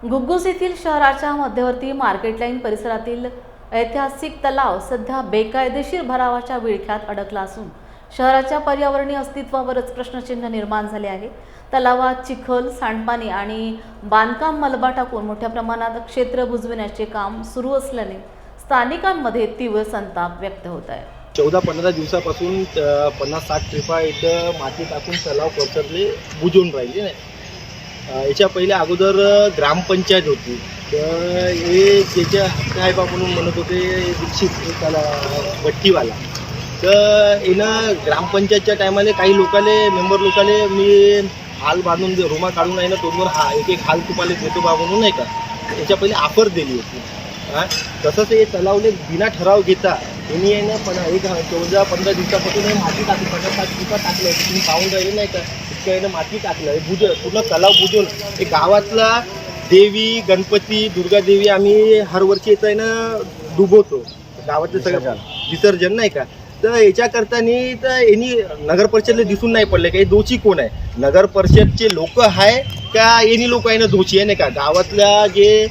घुग्गुस येथील शहराच्या मध्यवर्ती मार्केट लाईन परिसरातील ऐतिहासिक तलाव सध्या बेकायदेशीर भरावाच्या विळख्यात अडकला असून शहराच्या पर्यावरणीय अस्तित्वावरच प्रश्नचिन्ह निर्माण झाले आहे। तलावात चिखल, सांडपाणी आणि बांधकाम मलबा टाकून मोठ्या प्रमाणात क्षेत्र बुजविण्याचे काम सुरू असल्याने स्थानिकांमध्ये तीव्र संताप व्यक्त होत आहे। 14-15 दिवसापासून 50-60 ट्रिपा इथं माती टाकून तलाव पसरले बुजवून राहिले नाही। याच्या पहिले अगोदर ग्रामपंचायत होती, तर हे त्याच्या हक्क आहे बा म्हणून म्हणत होते दीक्षित त्याला भट्टीवाला। तर येणं ग्रामपंचायतच्या टायमाला काही लोकाले मेंबर लोकाले मी हाल बांधून रुमा काढून आहे ना तोंडवर एक हाल तुम्हाला देतो बा म्हणून नाही का, याच्या पहिले ऑफर दिली होती। तसंच हे तलावले बिना ठराव घेता यांनी आहे ना पण 14-15 दिवसापासून हे माती टाकली, 50-60 दिवसात टाकलं आहे। तुम्ही पाहून राहिले नाही का, इतकं आहे ना माती टाकलं आहे पूर्ण तलाव बुजून। हे गावातला देवी, गणपती, दुर्गादेवी आम्ही हर वर्षी येतं आहे ना डुबवतो, गावातले सगळं विसर्जन नाही का। तर याच्याकरतानी तर यांनी नगर परिषदला दिसून नाही पडले काही दोषी कोण आहे, नगर परिषदचे लोक आहे का यांनी लोक आहे ना दोषी आहे नाही का। गावातल्या जे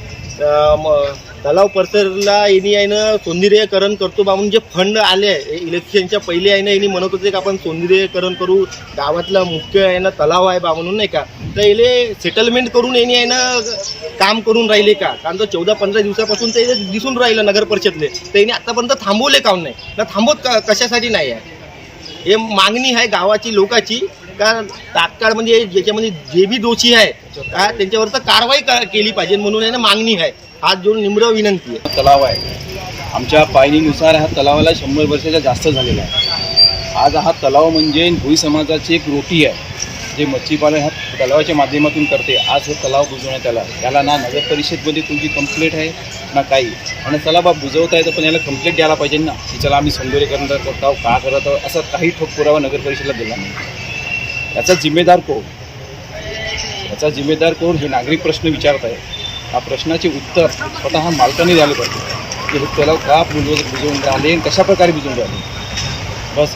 तलाव परिसरला यांनी आहे ना सौंदर्यीकरण करतो बा म्हणून जे फंड आले आहे इलेक्शनच्या पहिले आहे ना यांनी म्हणत होते की आपण सौंदर्यीकरण करू, गावातला मुख्य आहे ना तलाव आहे बा म्हणून नाही का। तर याले सेटलमेंट करून यांनी आहे ना काम करून राहिले का, कारण तर 14-15 दिवसापासून ते दिसून राहिलं नगर परिषदले, तर यांनी आतापर्यंत थांबवले काम नाही ना, थांबवत कशासाठी नाही आहे। हे मागणी आहे गावाची लोकांची का तात्काळ म्हणजे ज्याच्यामध्ये जे बी दोषी आहे का त्यांच्यावर तर कारवाई केली पाहिजे म्हणून आहे ना मागणी आहे। हात जोडून निम्र विनंती आहे। तलाव आहे आमच्या पाहणीनुसार हा तलावाला 100 वर्षाच्या जास्त झालेला आहे। आज हा तलाव म्हणजे भोई समाजाची एक रोटी आहे, जे मच्छीपालन ह्या तलावाच्या माध्यमातून करते। आज हे तलाव बुजवण्यात आला, याला ना नगर परिषदमध्ये तुमची कंप्लेंट आहे ना काही, आणि चला बा बुजवता येतं पण याला कंप्लेंट द्यायला पाहिजे ना की चला आम्ही सौंदर्यीकरण करत आहोत का करत आहोत, असा काही ठोक पुरावा नगर परिषदेला दिला नाही। याचा जिम्मेदार कोण, याचा जिम्मेदार कोण हे नागरिक प्रश्न विचारत आहे। हा प्रश्नाचे उत्तर स्वतः मालकाने द्यायला पाहिजे की हे तलाव का बुजवून राहिले, कशा प्रकारे बुजवून राहिले। बस